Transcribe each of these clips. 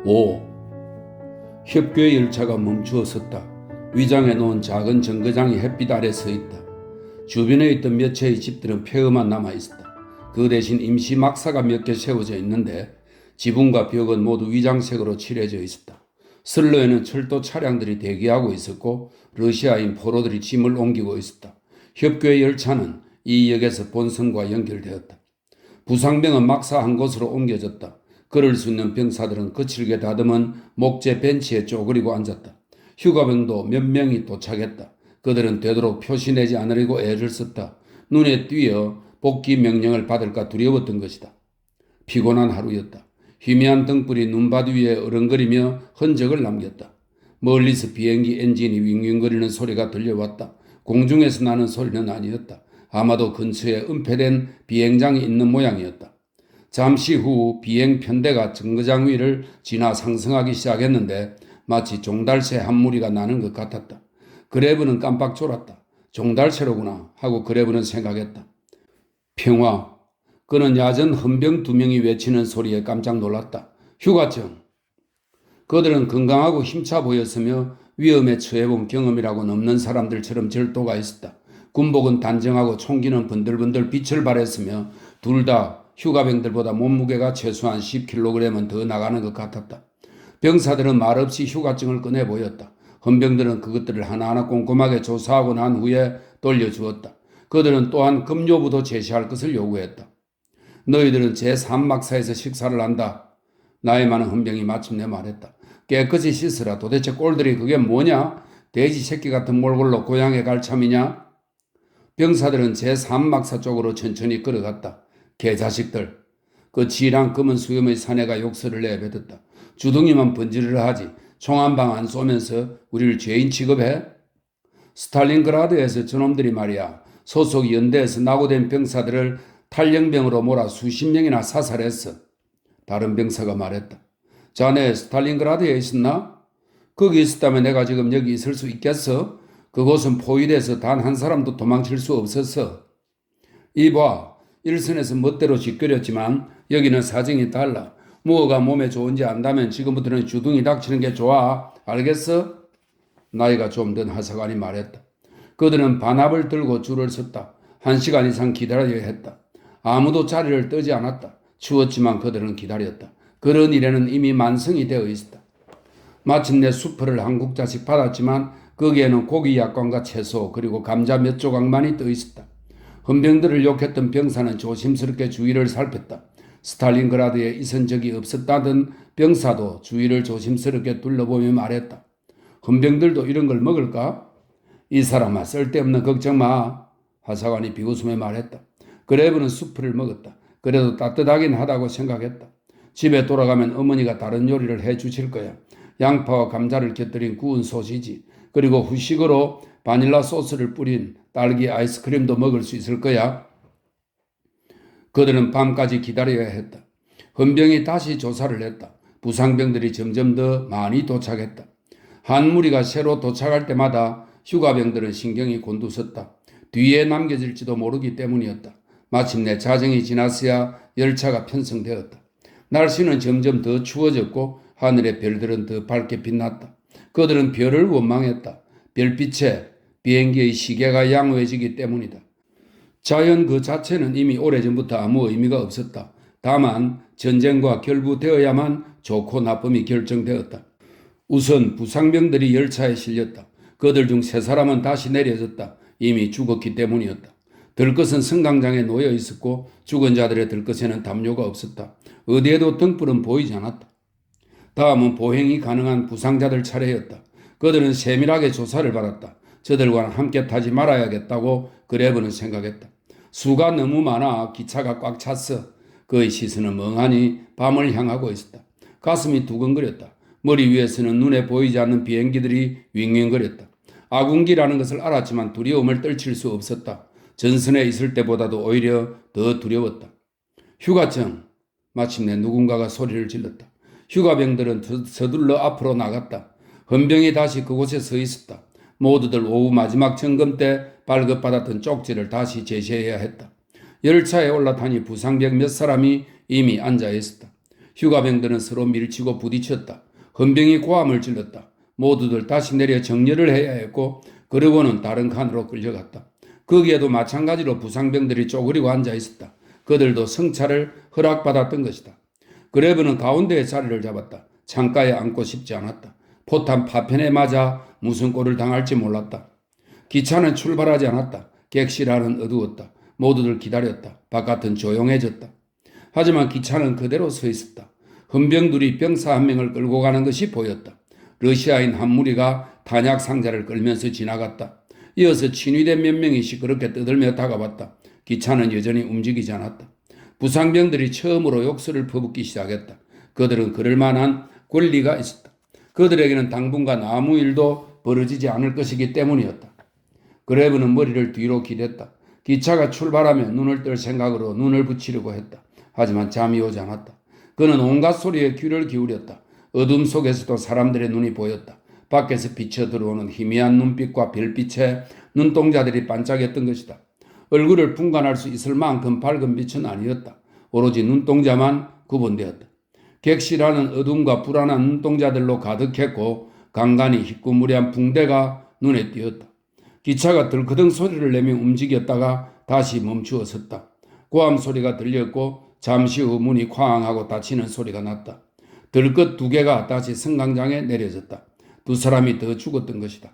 5. 협교의 열차가 멈추어 섰다. 위장해 놓은 작은 정거장이 햇빛 아래 서 있다. 주변에 있던 몇 채의 집들은 폐허만 남아 있었다. 그 대신 임시 막사가 몇 개 세워져 있는데 지붕과 벽은 모두 위장색으로 칠해져 있었다. 선로에는 철도 차량들이 대기하고 있었고 러시아인 포로들이 짐을 옮기고 있었다. 협교의 열차는 이 역에서 본선과 연결되었다. 부상병은 막사 한 곳으로 옮겨졌다. 걸을 수 있는 병사들은 거칠게 다듬은 목재 벤치에 쪼그리고 앉았다. 휴가병도 몇 명이 도착했다. 그들은 되도록 표시내지 않으려고 애를 썼다. 눈에 띄어 복귀 명령을 받을까 두려웠던 것이다. 피곤한 하루였다. 희미한 등불이 눈밭 위에 어른거리며 흔적을 남겼다. 멀리서 비행기 엔진이 윙윙거리는 소리가 들려왔다. 공중에서 나는 소리는 아니었다. 아마도 근처에 은폐된 비행장이 있는 모양이었다. 잠시 후 비행 편대가 정거장 위를 지나 상승하기 시작했는데 마치 종달새 한 무리가 나는 것 같았다. 그레브는 깜빡 졸았다. 종달새로구나 하고 그레브는 생각했다. 평화. 그는 야전 헌병 2명이 외치는 소리에 깜짝 놀랐다. 휴가증. 그들은 건강하고 힘차 보였으며 위험에 처해본 경험이라고는 없는 사람들처럼 절도가 있었다. 군복은 단정하고 총기는 번들번들 빛을 발했으며 둘 다 휴가병들보다 몸무게가 최소한 10kg은 더 나가는 것 같았다. 병사들은 말없이 휴가증을 꺼내 보였다. 헌병들은 그것들을 하나하나 꼼꼼하게 조사하고 난 후에 돌려주었다. 그들은 또한 급료부도 제시할 것을 요구했다. 너희들은 제3막사에서 식사를 한다. 나이 많은 헌병이 마침내 말했다. 깨끗이 씻으라. 도대체 꼴들이 그게 뭐냐? 돼지 새끼 같은 몰골로 고향에 갈 참이냐? 병사들은 제3막사 쪽으로 천천히 걸어갔다. 개자식들. 그 지랑 검은 수염의 사내가 욕설을 내뱉었다. 주둥이만 번지르르 하지. 총 한 방 안 쏘면서 우리를 죄인 취급해? 스탈린그라드에서 저놈들이 말이야. 소속 연대에서 낙오된 병사들을 탈영병으로 몰아 수십 명이나 사살했어. 다른 병사가 말했다. 자네 스탈린그라드에 있었나? 거기 있었다면 내가 지금 여기 있을 수 있겠어? 그곳은 포위돼서 단 한 사람도 도망칠 수 없었어. 이봐. 일선에서 멋대로 짓거렸지만 여기는 사정이 달라. 무엇가 몸에 좋은지 안다면 지금부터는 주둥이 닥치는 게 좋아. 알겠어? 나이가 좀 든 하사관이 말했다. 그들은 반합을 들고 줄을 섰다. 1시간 이상 기다려야 했다. 아무도 자리를 뜨지 않았다. 추웠지만 그들은 기다렸다. 그런 일에는 이미 만성이 되어 있었다. 마침내 수프를 한 국자씩 받았지만 거기에는 고기 약관과 채소 그리고 감자 몇 조각만이 떠 있었다. 헌병들을 욕했던 병사는 조심스럽게 주위를 살폈다. 스탈린그라드에 있은 적이 없었다던 병사도 주위를 조심스럽게 둘러보며 말했다. 헌병들도 이런 걸 먹을까? 이 사람아, 쓸데없는 걱정 마. 하사관이 비웃으며 말했다. 그레브는 수프를 먹었다. 그래도 따뜻하긴 하다고 생각했다. 집에 돌아가면 어머니가 다른 요리를 해주실 거야. 양파와 감자를 곁들인 구운 소시지, 그리고 후식으로 바닐라 소스를 뿌린 딸기 아이스크림도 먹을 수 있을 거야. 그들은 밤까지 기다려야 했다. 헌병이 다시 조사를 했다. 부상병들이 점점 더 많이 도착했다. 한 무리가 새로 도착할 때마다 휴가병들은 신경이 곤두섰다. 뒤에 남겨질지도 모르기 때문이었다. 마침내 자정이 지났어야 열차가 편성되었다. 날씨는 점점 더 추워졌고 하늘의 별들은 더 밝게 빛났다. 그들은 별을 원망했다. 별빛에 비행기의 시계가 양호해지기 때문이다. 자연 그 자체는 이미 오래전부터 아무 의미가 없었다. 다만 전쟁과 결부되어야만 좋고 나쁨이 결정되었다. 우선 부상병들이 열차에 실렸다. 그들 중 3사람은 다시 내려졌다. 이미 죽었기 때문이었다. 들것은 승강장에 놓여 있었고 죽은 자들의 들것에는 담요가 없었다. 어디에도 등불은 보이지 않았다. 다음은 보행이 가능한 부상자들 차례였다. 그들은 세밀하게 조사를 받았다. 저들과는 함께 타지 말아야겠다고 그레브는 생각했다. 수가 너무 많아 기차가 꽉 찼어. 그의 시선은 멍하니 밤을 향하고 있었다. 가슴이 두근거렸다. 머리 위에서는 눈에 보이지 않는 비행기들이 윙윙거렸다. 아군기라는 것을 알았지만 두려움을 떨칠 수 없었다. 전선에 있을 때보다도 오히려 더 두려웠다. 휴가증. 마침내 누군가가 소리를 질렀다. 휴가병들은 서둘러 앞으로 나갔다. 헌병이 다시 그곳에 서 있었다. 모두들 오후 마지막 점검 때 발급받았던 쪽지를 다시 제시해야 했다. 열차에 올라타니 부상병 몇 사람이 이미 앉아 있었다. 휴가병들은 서로 밀치고 부딪혔다. 헌병이 고함을 질렀다. 모두들 다시 내려 정렬을 해야 했고 그러고는 다른 칸으로 끌려갔다. 거기에도 마찬가지로 부상병들이 쪼그리고 앉아 있었다. 그들도 성찰을 허락받았던 것이다. 그레브는 가운데에 자리를 잡았다. 창가에 앉고 싶지 않았다. 포탄 파편에 맞아 무슨 꼴을 당할지 몰랐다. 기차는 출발하지 않았다. 객실 안은 어두웠다. 모두들 기다렸다. 바깥은 조용해졌다. 하지만 기차는 그대로 서 있었다. 헌병들이 병사 한 명을 끌고 가는 것이 보였다. 러시아인 한 무리가 탄약 상자를 끌면서 지나갔다. 이어서 친위대 몇 명이 시끄럽게 떠들며 다가왔다. 기차는 여전히 움직이지 않았다. 부상병들이 처음으로 욕설을 퍼붓기 시작했다. 그들은 그럴 만한 권리가 있었다. 그들에게는 당분간 아무 일도 벌어지지 않을 것이기 때문이었다. 그레브는 머리를 뒤로 기댔다. 기차가 출발하면 눈을 뜰 생각으로 눈을 붙이려고 했다. 하지만 잠이 오지 않았다. 그는 온갖 소리에 귀를 기울였다. 어둠 속에서도 사람들의 눈이 보였다. 밖에서 비쳐 들어오는 희미한 눈빛과 별빛에 눈동자들이 반짝였던 것이다. 얼굴을 분간할 수 있을 만큼 밝은 빛은 아니었다. 오로지 눈동자만 구분되었다. 객실 안은 어둠과 불안한 눈동자들로 가득했고 간간히 희꾸무리한 붕대가 눈에 띄었다. 기차가 덜커덩 소리를 내며 움직였다가 다시 멈추어 섰다. 고함 소리가 들렸고 잠시 후 문이 쾅하고 닫히는 소리가 났다. 들것 두 개가 다시 승강장에 내려졌다. 두 사람이 더 죽었던 것이다.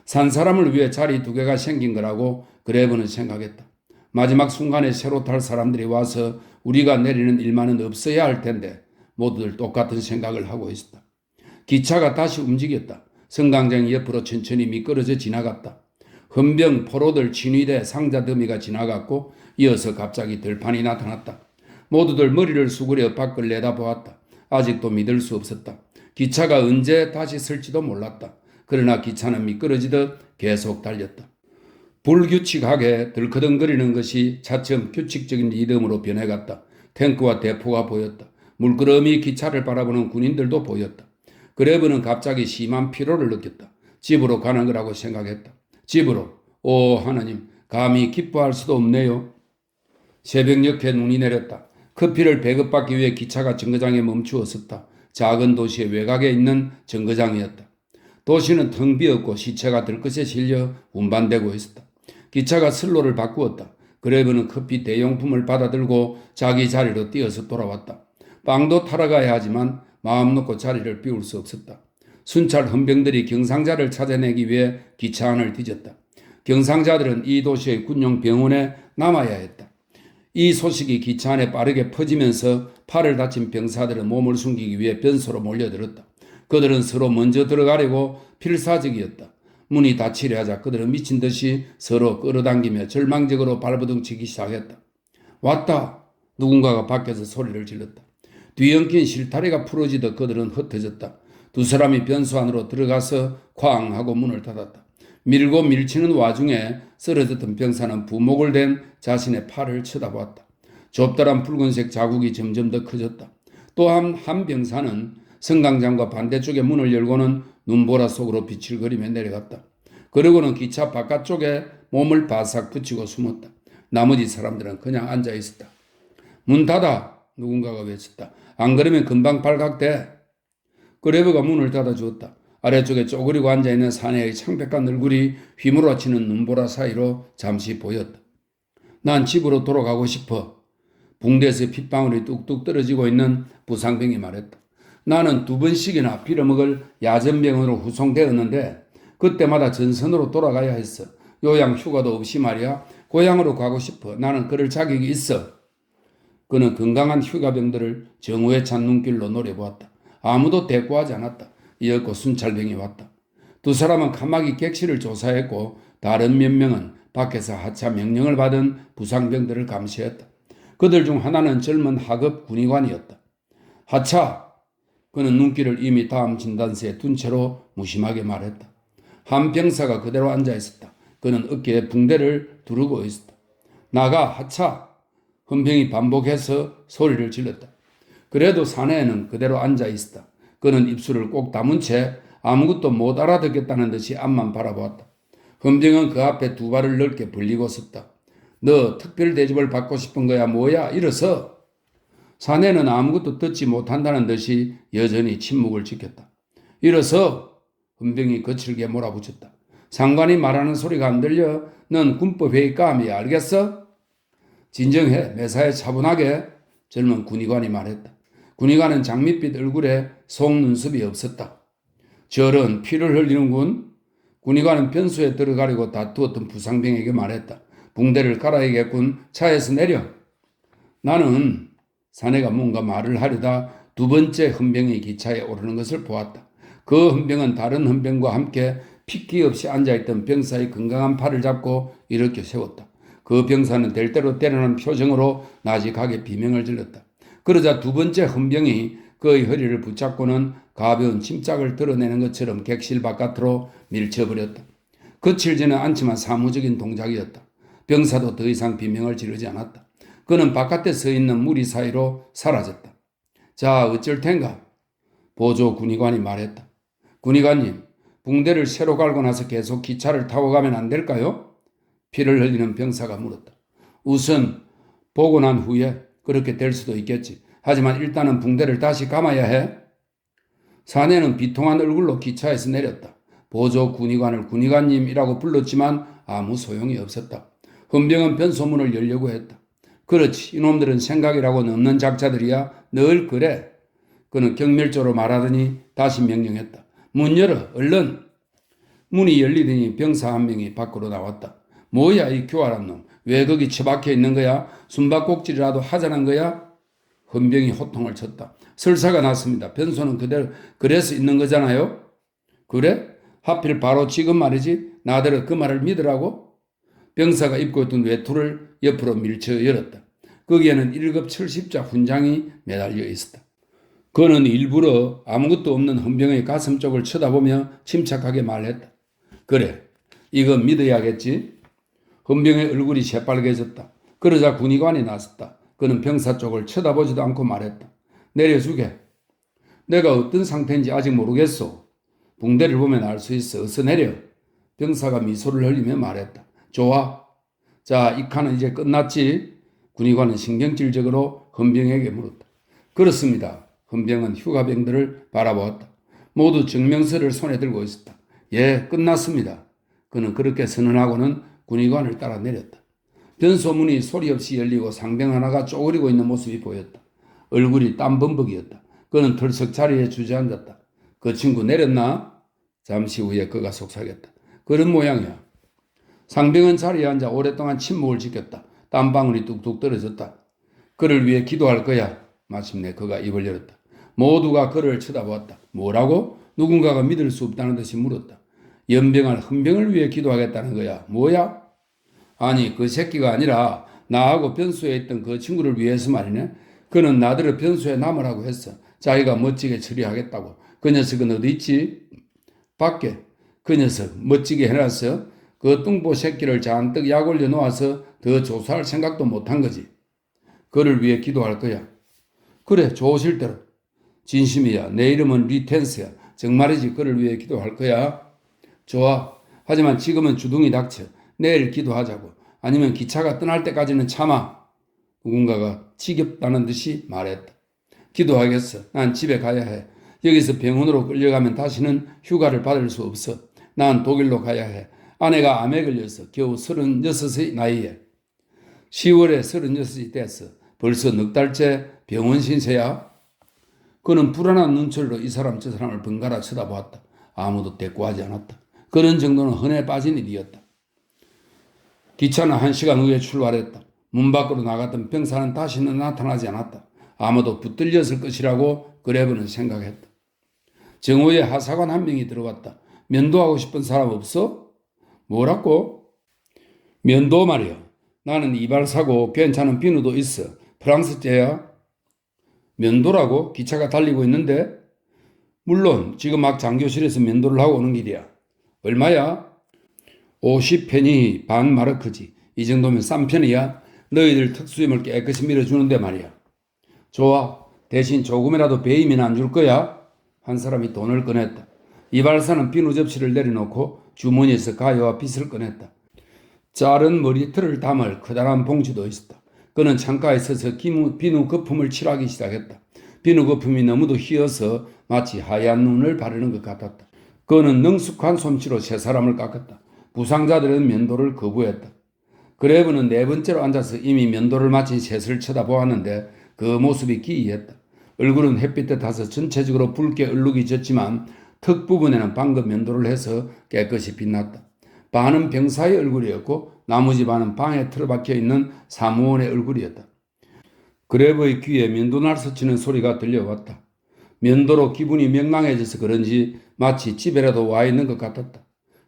산 사람을 위해 자리 두 개가 생긴 거라고 그레브는 생각했다. 마지막 순간에 새로 탈 사람들이 와서 우리가 내리는 일만은 없어야 할 텐데 모두들 똑같은 생각을 하고 있었다. 기차가 다시 움직였다. 승강장 옆으로 천천히 미끄러져 지나갔다. 헌병, 포로들, 친위대, 상자 더미가 지나갔고 이어서 갑자기 들판이 나타났다. 모두들 머리를 수그려 밖을 내다보았다. 아직도 믿을 수 없었다. 기차가 언제 다시 설지도 몰랐다. 그러나 기차는 미끄러지듯 계속 달렸다. 불규칙하게 덜커덩거리는 것이 차츰 규칙적인 리듬으로 변해갔다. 탱크와 대포가 보였다. 물끄러미 기차를 바라보는 군인들도 보였다. 그레브는 갑자기 심한 피로를 느꼈다. 집으로 가는 거라고 생각했다. 집으로. 오 하나님, 감히 기뻐할 수도 없네요. 새벽녘에 눈이 내렸다. 커피를 배급받기 위해 기차가 정거장에 멈추었었다. 작은 도시의 외곽에 있는 정거장이었다. 도시는 텅 비었고 시체가 들것에 실려 운반되고 있었다. 기차가 선로를 바꾸었다. 그레브는 커피 대용품을 받아들고 자기 자리로 뛰어서 돌아왔다. 빵도 타러 가야 하지만 마음 놓고 자리를 비울 수 없었다. 순찰 헌병들이 경상자를 찾아내기 위해 기차 안을 뒤졌다. 경상자들은 이 도시의 군용 병원에 남아야 했다. 이 소식이 기차 안에 빠르게 퍼지면서 팔을 다친 병사들은 몸을 숨기기 위해 변소로 몰려들었다. 그들은 서로 먼저 들어가려고 필사적이었다. 문이 닫히려 하자 그들은 미친 듯이 서로 끌어당기며 절망적으로 발버둥치기 시작했다. 왔다! 누군가가 밖에서 소리를 질렀다. 뒤엉킨 실타래가 풀어지듯 그들은 흩어졌다. 두 사람이 변소 안으로 들어가서 쾅 하고 문을 닫았다. 밀고 밀치는 와중에 쓰러졌던 병사는 부목을 댄 자신의 팔을 쳐다보았다. 좁다란 붉은색 자국이 점점 더 커졌다. 또한 한 병사는 승강장과 반대쪽의 문을 열고는 눈보라 속으로 비칠거리며 내려갔다. 그러고는 기차 바깥쪽에 몸을 바싹 붙이고 숨었다. 나머지 사람들은 그냥 앉아 있었다. 문 닫아! 누군가가 외쳤다. 안 그러면 금방 발각돼. 그레브가 문을 닫아주었다. 아래쪽에 쪼그리고 앉아있는 사내의 창백한 얼굴이 휘몰아치는 눈보라 사이로 잠시 보였다. 난 집으로 돌아가고 싶어. 붕대에서 핏방울이 뚝뚝 떨어지고 있는 부상병이 말했다. 나는 2번씩이나 빌어먹을 야전병으로 후송되었는데 그때마다 전선으로 돌아가야 했어. 요양 휴가도 없이 말이야. 고향으로 가고 싶어. 나는 그럴 자격이 있어. 그는 건강한 휴가병들을 정오에 찬 눈길로 노려보았다. 아무도 대꾸하지 않았다. 이었고 순찰병이 왔다. 두 사람은 카마기 객실을 조사했고 다른 몇 명은 밖에서 하차 명령을 받은 부상병들을 감시했다. 그들 중 하나는 젊은 하급 군의관이었다. 하차! 그는 눈길을 이미 다음 진단서에 둔 채로 무심하게 말했다. 한 병사가 그대로 앉아 있었다. 그는 어깨에 붕대를 두르고 있었다. 나가 하차! 헌병이 반복해서 소리를 질렀다. 그래도 사내에는 그대로 앉아 있었다. 그는 입술을 꼭 다문 채 아무것도 못 알아듣겠다는 듯이 앞만 바라보았다. 헌병은 그 앞에 두 발을 넓게 벌리고 섰다. 너 특별 대접을 받고 싶은 거야 뭐야? 일어서. 사내는 아무것도 듣지 못한다는 듯이 여전히 침묵을 지켰다. 일어서 헌병이 거칠게 몰아붙였다. 상관이 말하는 소리가 안 들려? 넌 군법회의 감이 알겠어? 진정해. 매사에 차분하게 젊은 군의관이 말했다. 군의관은 장밋빛 얼굴에 속눈썹이 없었다. 저런 피를 흘리는군. 군의관은 변소에 들어가려고 다투었던 부상병에게 말했다. 붕대를 깔아야겠군. 차에서 내려. 나는 사내가 뭔가 말을 하려다 두 번째 헌병이 기차에 오르는 것을 보았다. 그 헌병은 다른 헌병과 함께 핏기 없이 앉아있던 병사의 건강한 팔을 잡고 이렇게 세웠다. 그 병사는 될 대로 때려는 표정으로 나직하게 비명을 질렀다. 그러자 두 번째 헌병이 그의 허리를 붙잡고는 가벼운 침짝을 드러내는 것처럼 객실 바깥으로 밀쳐버렸다. 거칠지는 않지만 사무적인 동작이었다. 병사도 더 이상 비명을 지르지 않았다. 그는 바깥에 서 있는 무리 사이로 사라졌다. 자, 어쩔 텐가? 보조 군의관이 말했다. 군의관님, 붕대를 새로 갈고 나서 계속 기차를 타고 가면 안 될까요? 피를 흘리는 병사가 물었다. 우선 보고 난 후에 그렇게 될 수도 있겠지. 하지만 일단은 붕대를 다시 감아야 해. 사내는 비통한 얼굴로 기차에서 내렸다. 보조 군의관을 군의관님이라고 불렀지만 아무 소용이 없었다. 헌병은 변소문을 열려고 했다. 그렇지, 이놈들은 생각이라고는 없는 작자들이야. 늘 그래. 그는 경멸조로 말하더니 다시 명령했다. 문 열어, 얼른. 문이 열리더니 병사 한 명이 밖으로 나왔다. 뭐야, 이 교활한 놈. 왜 거기 처박혀 있는 거야? 숨바꼭질이라도 하자는 거야? 헌병이 호통을 쳤다. 설사가 났습니다. 변소는 그대로 그래서 있는 거잖아요. 그래? 하필 바로 지금 말이지. 나더러 그 말을 믿으라고? 병사가 입고 있던 외투를 옆으로 밀쳐 열었다. 거기에는 1급 70자 훈장이 매달려 있었다. 그는 일부러 아무것도 없는 헌병의 가슴 쪽을 쳐다보며 침착하게 말했다. 그래, 이건 믿어야겠지. 헌병의 얼굴이 새빨개졌다. 그러자 군의관이 나섰다. 그는 병사 쪽을 쳐다보지도 않고 말했다. 내려주게. 내가 어떤 상태인지 아직 모르겠소. 붕대를 보면 알 수 있어. 어서 내려. 병사가 미소를 흘리며 말했다. 좋아. 자, 이 칸은 이제 끝났지? 군의관은 신경질적으로 헌병에게 물었다. 그렇습니다. 헌병은 휴가병들을 바라보았다. 모두 증명서를 손에 들고 있었다. 예, 끝났습니다. 그는 그렇게 선언하고는 군의관을 따라 내렸다. 변소문이 소리 없이 열리고 상병 하나가 쪼그리고 있는 모습이 보였다. 얼굴이 땀범벅이었다. 그는 털썩 자리에 주저앉았다. 그 친구 내렸나? 잠시 후에 그가 속삭였다. 그런 모양이야. 상병은 자리에 앉아 오랫동안 침묵을 지켰다. 땀방울이 뚝뚝 떨어졌다. 그를 위해 기도할 거야. 마침내 그가 입을 열었다. 모두가 그를 쳐다보았다. 뭐라고? 누군가가 믿을 수 없다는 듯이 물었다. 연병할 헌병을 위해 기도하겠다는 거야. 뭐야? 아니, 그 새끼가 아니라 나하고 변소에 있던 그 친구를 위해서 말이네. 그는 나더러 변소에 남으라고 했어. 자기가 멋지게 처리하겠다고. 그 녀석은 어디 있지? 밖에. 그 녀석 멋지게 해놨어. 그 뚱보 새끼를 잔뜩 약 올려 놓아서 더 조사할 생각도 못한 거지. 그를 위해 기도할 거야. 그래, 좋으실 대로. 진심이야. 내 이름은 리텐스야. 정말이지. 그를 위해 기도할 거야. 좋아. 하지만 지금은 주둥이 닥쳐. 내일 기도하자고. 아니면 기차가 떠날 때까지는 참아. 누군가가 지겹다는 듯이 말했다. 기도하겠어. 난 집에 가야 해. 여기서 병원으로 끌려가면 다시는 휴가를 받을 수 없어. 난 독일로 가야 해. 아내가 암에 걸려서 겨우 36의 나이에 10월에 36이 됐어. 벌써 넉 달째 병원 신세야. 그는 불안한 눈초리로 이 사람 저 사람을 번갈아 쳐다보았다. 아무도 대꾸하지 않았다. 그런 정도는 흔해 빠진 일이었다. 기차는 1시간 후에 출발했다. 문 밖으로 나갔던 병사는 다시는 나타나지 않았다. 아무도 붙들렸을 것이라고 그레브는 생각했다. 정오에 하사관 한 명이 들어왔다. 면도하고 싶은 사람 없어? 뭐라고? 면도 말이야. 나는 이발사고 괜찮은 비누도 있어. 프랑스제야. 면도라고? 기차가 달리고 있는데? 물론 지금 막 장교실에서 면도를 하고 오는 길이야. 얼마야? 50페니 반 마르크지. 이 정도면 싼 편이야. 너희들 특수임을 깨끗이 밀어주는데 말이야. 좋아. 대신 조금이라도 배임은 안 줄 거야. 한 사람이 돈을 꺼냈다. 이발사는 비누 접시를 내려놓고 주머니에서 가위와 빗을 꺼냈다. 자른 머리털을 담을 커다란 봉지도 있었다. 그는 창가에 서서 비누 거품을 칠하기 시작했다. 비누 거품이 너무도 희어서 마치 하얀 눈을 바르는 것 같았다. 그는 능숙한 솜씨로 세 사람을 깎았다. 부상자들은 면도를 거부했다. 그레브는 네 번째로 앉아서 이미 면도를 마친 셋을 쳐다보았는데 그 모습이 기이했다. 얼굴은 햇빛에 타서 전체적으로 붉게 얼룩이 졌지만 턱 부분에는 방금 면도를 해서 깨끗이 빛났다. 반은 병사의 얼굴이었고 나머지 반은 방에 틀어박혀 있는 사무원의 얼굴이었다. 그레브의 귀에 면도날 스치는 소리가 들려왔다. 면도로 기분이 명랑해져서 그런지 마치 집에라도 와 있는 것 같았다.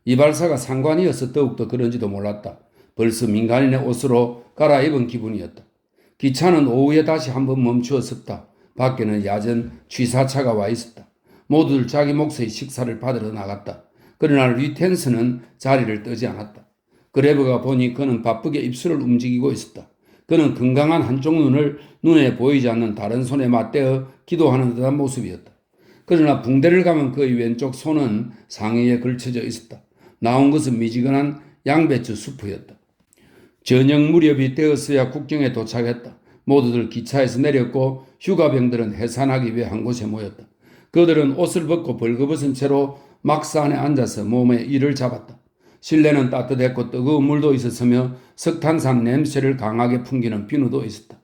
이발사가 상관이어서 더욱더 그런지도 몰랐다. 벌써 민간인의 옷으로 갈아입은 기분이었다. 기차는 오후에 다시 한번 멈추어 섰다. 밖에는 야전 취사차가 와 있었다. 모두들 자기 몫의 식사를 받으러 나갔다. 그러나 리텐스는 자리를 뜨지 않았다. 그레브가 보니 그는 바쁘게 입술을 움직이고 있었다. 그는 건강한 한쪽 눈을 눈에 보이지 않는 다른 손에 맞대어 기도하는 듯한 모습이었다. 그러나 붕대를 감은 그의 왼쪽 손은 상의에 걸쳐져 있었다. 나온 것은 미지근한 양배추 수프였다. 저녁 무렵이 되었어야 국경에 도착했다. 모두들 기차에서 내렸고 휴가병들은 해산하기 위해 한 곳에 모였다. 그들은 옷을 벗고 벌거벗은 채로 막사 안에 앉아서 몸에 이를 잡았다. 실내는 따뜻했고 뜨거운 물도 있었으며 석탄산 냄새를 강하게 풍기는 비누도 있었다.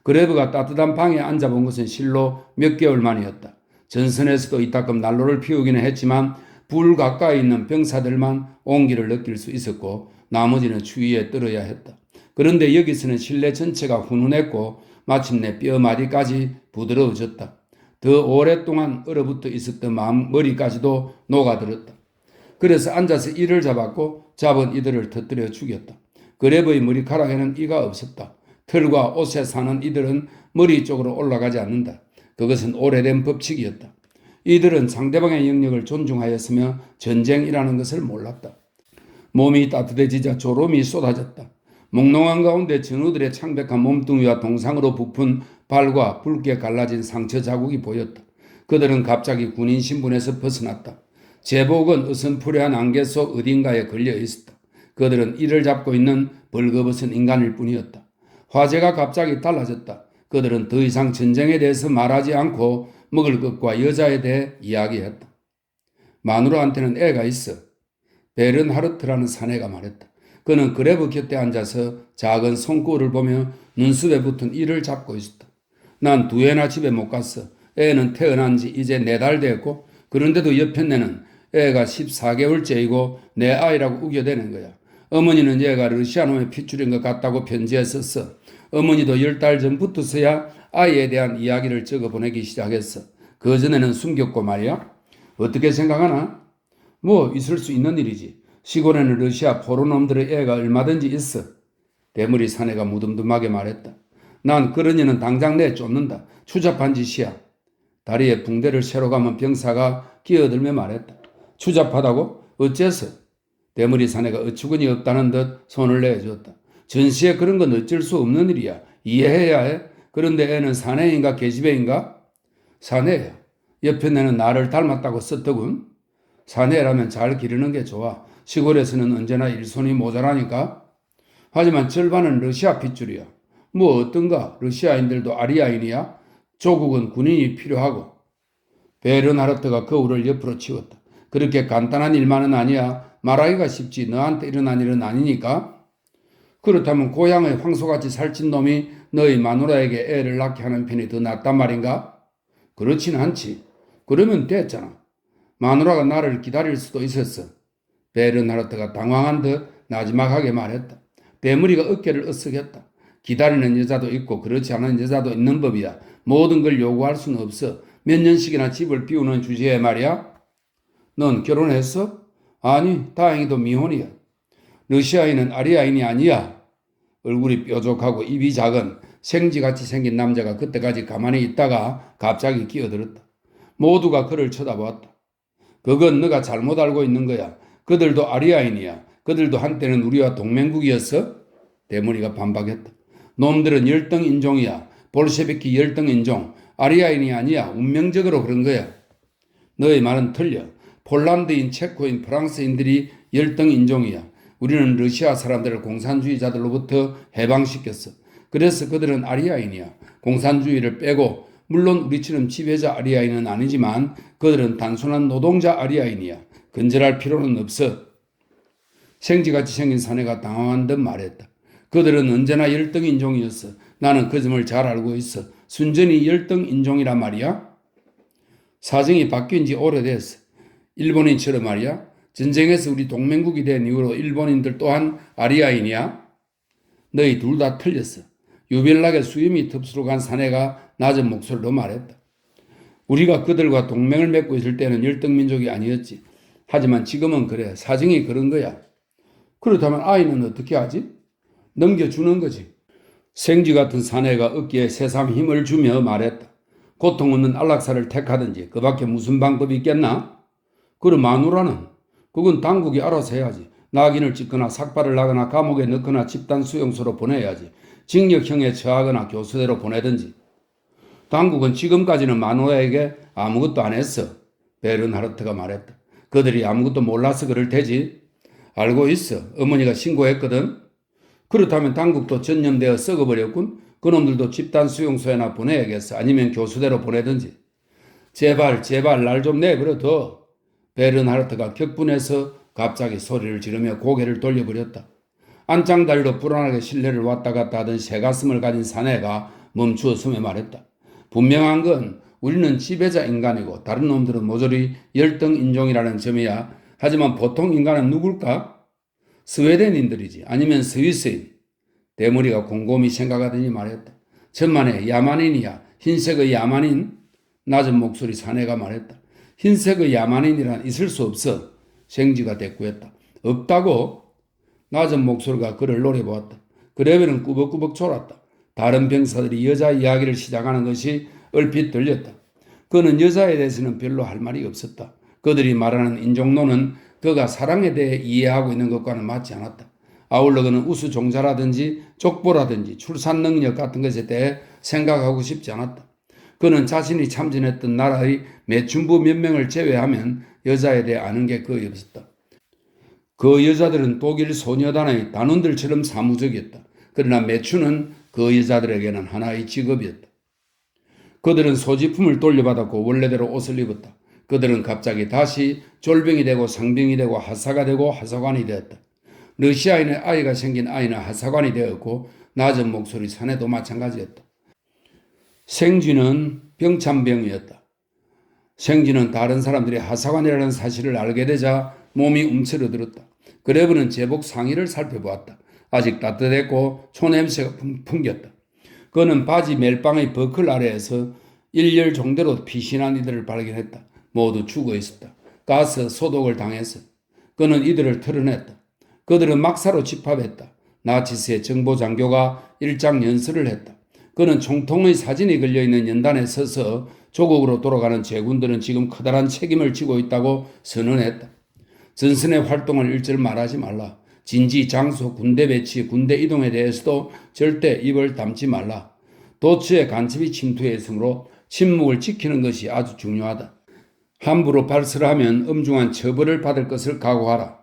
그레브가 따뜻한 방에 앉아본 것은 실로 몇 개월 만이었다. 전선에서도 이따금 난로를 피우기는 했지만 불 가까이 있는 병사들만 온기를 느낄 수 있었고 나머지는 추위에 떨어야 했다. 그런데 여기서는 실내 전체가 훈훈했고 마침내 뼈마디까지 부드러워졌다. 더 오랫동안 얼어붙어 있었던 머리까지도 녹아들었다. 그래서 앉아서 이를 잡았고 잡은 이들을 터뜨려 죽였다. 그레브의 머리카락에는 이가 없었다. 털과 옷에 사는 이들은 머리 쪽으로 올라가지 않는다. 그것은 오래된 법칙이었다. 이들은 상대방의 영역을 존중하였으며 전쟁이라는 것을 몰랐다. 몸이 따뜻해지자 졸음이 쏟아졌다. 몽롱한 가운데 전우들의 창백한 몸뚱이와 동상으로 부푼 발과 붉게 갈라진 상처 자국이 보였다. 그들은 갑자기 군인 신분에서 벗어났다. 제복은 어선푸레한 안개 속 어딘가에 걸려 있었다. 그들은 이를 잡고 있는 벌거벗은 인간일 뿐이었다. 화제가 갑자기 달라졌다. 그들은 더 이상 전쟁에 대해서 말하지 않고 먹을 것과 여자에 대해 이야기했다. 마누라한테는 애가 있어. 베른하르트라는 사내가 말했다. 그는 그레브 곁에 앉아서 작은 손꼽을 보며 눈썹에 붙은 이를 잡고 있었다. 난 두 해나 집에 못 갔어. 애는 태어난 지 이제 4달 됐고 그런데도 옆편네는 애가 14개월째이고 내 아이라고 우겨대는 거야. 어머니는 얘가 러시아놈의 핏줄인 것 같다고 편지에 썼어. 어머니도 10달 전부터서야 아이에 대한 이야기를 적어 보내기 시작했어. 그전에는 숨겼고 말이야. 어떻게 생각하나? 뭐 있을 수 있는 일이지. 시골에는 러시아 포로놈들의 애가 얼마든지 있어. 대머리 사내가 무덤덤하게 말했다. 난 그런 년은 당장 내쫓는다. 추잡한 짓이야. 다리에 붕대를 채로 감은 병사가 끼어들며 말했다. 추잡하다고? 어째서? 대머리 사내가 어처구니 없다는 듯 손을 내줬다. 전시에 그런 건 어쩔 수 없는 일이야. 이해해야 해. 그런데 애는 사내인가 계집애인가? 사내야. 옆에 내는 나를 닮았다고 썼더군. 사내라면 잘 기르는 게 좋아. 시골에서는 언제나 일손이 모자라니까. 하지만 절반은 러시아 핏줄이야. 뭐 어떤가? 러시아인들도 아리아인이야? 조국은 군인이 필요하고. 베른하르트가 거울을 옆으로 치웠다. 그렇게 간단한 일만은 아니야. 말하기가 쉽지. 너한테 일어난 일은 아니니까. 그렇다면 고향의 황소같이 살찐 놈이 너희 마누라에게 애를 낳게 하는 편이 더 낫단 말인가? 그렇진 않지. 그러면 됐잖아. 마누라가 나를 기다릴 수도 있었어. 베른하르트가 당황한 듯 나지막하게 말했다. 대머리가 어깨를 으쓱했다. 기다리는 여자도 있고 그렇지 않은 여자도 있는 법이야. 모든 걸 요구할 수는 없어. 몇 년씩이나 집을 비우는 주제에 말이야. 넌 결혼했어? 아니, 다행히도 미혼이야. 러시아인은 아리아인이 아니야. 얼굴이 뾰족하고 입이 작은 생쥐같이 생긴 남자가 그때까지 가만히 있다가 갑자기 끼어들었다. 모두가 그를 쳐다보았다. 그건 너가 잘못 알고 있는 거야. 그들도 아리아인이야. 그들도 한때는 우리와 동맹국이었어? 대머리가 반박했다. 놈들은 열등 인종이야. 볼셰비키 열등 인종. 아리아인이 아니야. 운명적으로 그런 거야. 너의 말은 틀려. 폴란드인, 체코인, 프랑스인들이 열등 인종이야. 우리는 러시아 사람들을 공산주의자들로부터 해방시켰어. 그래서 그들은 아리아인이야. 공산주의를 빼고 물론 우리처럼 지배자 아리아인은 아니지만 그들은 단순한 노동자 아리아인이야. 근절할 필요는 없어. 생쥐같이 생긴 사내가 당황한 듯 말했다. 그들은 언제나 열등인종이었어. 나는 그 점을 잘 알고 있어. 순전히 열등인종이란 말이야. 사정이 바뀐 지 오래됐어. 일본인처럼 말이야. 전쟁에서 우리 동맹국이 된 이후로 일본인들 또한 아리아인이야. 너희 둘 다 틀렸어. 유별나게 수염이 톱수로 간 사내가 낮은 목소리로 말했다. 우리가 그들과 동맹을 맺고 있을 때는 열등민족이 아니었지. 하지만 지금은 그래. 사정이 그런 거야. 그렇다면 아이는 어떻게 하지? 넘겨주는 거지. 생쥐 같은 사내가 어깨에 새삼 힘을 주며 말했다. 고통 없는 안락사를 택하든지 그 밖에 무슨 방법이 있겠나? 그럼 마누라는? 그건 당국이 알아서 해야지. 낙인을 찍거나 삭발을 하거나 감옥에 넣거나 집단 수용소로 보내야지. 징역형에 처하거나 교수대로 보내든지. 당국은 지금까지는 마누라에게 아무것도 안 했어. 베른하르트가 말했다. 그들이 아무것도 몰라서 그럴 테지. 알고 있어. 어머니가 신고했거든. 그렇다면 당국도 전염되어 썩어버렸군. 그놈들도 집단 수용소에나 보내야겠어. 아니면 교수대로 보내든지. 제발 날 좀 내버려둬. 베른하르트가 격분해서 갑자기 소리를 지르며 고개를 돌려버렸다. 안장다리로 불안하게 실내를 왔다 갔다 하던 새가슴을 가진 사내가 멈추어 숨에 말했다. 분명한 건 우리는 지배자 인간이고 다른 놈들은 모조리 열등 인종이라는 점이야. 하지만 보통 인간은 누굴까? 스웨덴인들이지. 아니면 스위스인. 대머리가 곰곰이 생각하더니 말했다. 천만에 야만인이야. 흰색의 야만인? 낮은 목소리 사내가 말했다. 흰색의 야만인이란 있을 수 없어. 생쥐가 대꾸했다. 없다고? 낮은 목소리가 그를 노려보았다. 그레벨은 꾸벅꾸벅 졸았다. 다른 병사들이 여자 이야기를 시작하는 것이 얼핏 들렸다. 그는 여자에 대해서는 별로 할 말이 없었다. 그들이 말하는 인종론은 그가 사랑에 대해 이해하고 있는 것과는 맞지 않았다. 아울러 그는 우수종자라든지 족보라든지 출산 능력 같은 것에 대해 생각하고 싶지 않았다. 그는 자신이 참전했던 나라의 매춘부 몇 명을 제외하면 여자에 대해 아는 게 거의 없었다. 그 여자들은 독일 소녀단의 단원들처럼 사무적이었다. 그러나 매춘은 그 여자들에게는 하나의 직업이었다. 그들은 소지품을 돌려받았고 원래대로 옷을 입었다. 그들은 갑자기 다시 졸병이 되고 상병이 되고 하사가 되고 하사관이 되었다. 러시아인의 아이가 생긴 아이는 하사관이 되었고 낮은 목소리 사내도 마찬가지였다. 생쥐는 병참병이었다. 생쥐는 다른 사람들이 하사관이라는 사실을 알게 되자 몸이 움츠러들었다. 그레브는 제복 상의를 살펴보았다. 아직 따뜻했고 초냄새가 풍겼다. 그는 바지 멜빵의 버클 아래에서 일렬 종대로 피신한 이들을 발견했다. 모두 죽어 있었다. 가스 소독을 당했어. 그는 이들을 털어냈다. 그들은 막사로 집합했다. 나치스의 정보장교가 일장 연설을 했다. 그는 총통의 사진이 걸려있는 연단에 서서 조국으로 돌아가는 제군들은 지금 커다란 책임을 지고 있다고 선언했다. 전선의 활동을 일절 말하지 말라. 진지, 장소, 군대 배치, 군대 이동에 대해서도 절대 입을 담지 말라. 도처에 간첩이 침투했으므로 침묵을 지키는 것이 아주 중요하다. 함부로 발설하면 엄중한 처벌을 받을 것을 각오하라.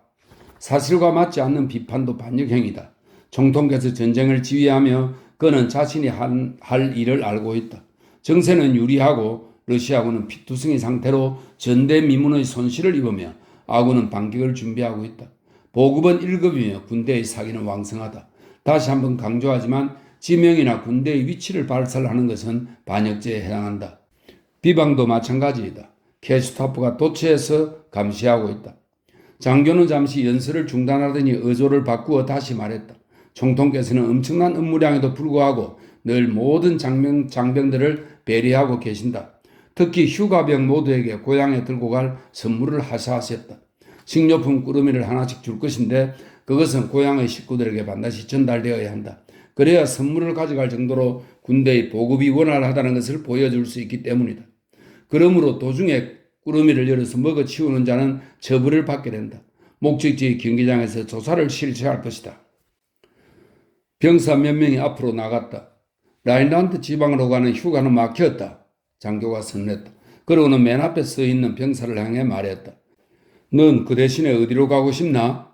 사실과 맞지 않는 비판도 반역행위다. 총통께서 전쟁을 지휘하며 그는 자신이 할 일을 알고 있다. 정세는 유리하고 러시아군은 피투성이 상태로 전대미문의 손실을 입으며 아군은 반격을 준비하고 있다. 보급은 1급이며 군대의 사기는 왕성하다. 다시 한번 강조하지만 지명이나 군대의 위치를 발설하는 것은 반역죄에 해당한다. 비방도 마찬가지이다. 게슈타포가 도처에서 감시하고 있다. 장교는 잠시 연설을 중단하더니 어조를 바꾸어 다시 말했다. 총통께서는 엄청난 업무량에도 불구하고 늘 모든 장병들을 배려하고 계신다. 특히 휴가병 모두에게 고향에 들고 갈 선물을 하사하셨다. 식료품 꾸러미를 하나씩 줄 것인데 그것은 고향의 식구들에게 반드시 전달되어야 한다. 그래야 선물을 가져갈 정도로 군대의 보급이 원활하다는 것을 보여줄 수 있기 때문이다. 그러므로 도중에 꾸러미를 열어서 먹어치우는 자는 처벌을 받게 된다. 목적지의 경기장에서 조사를 실시할 것이다. 병사 몇 명이 앞으로 나갔다. 라인란트 지방으로 가는 휴가는 막혔다. 장교가 선언했다. 그러고는 맨 앞에 서 있는 병사를 향해 말했다. 넌 그 대신에 어디로 가고 싶나?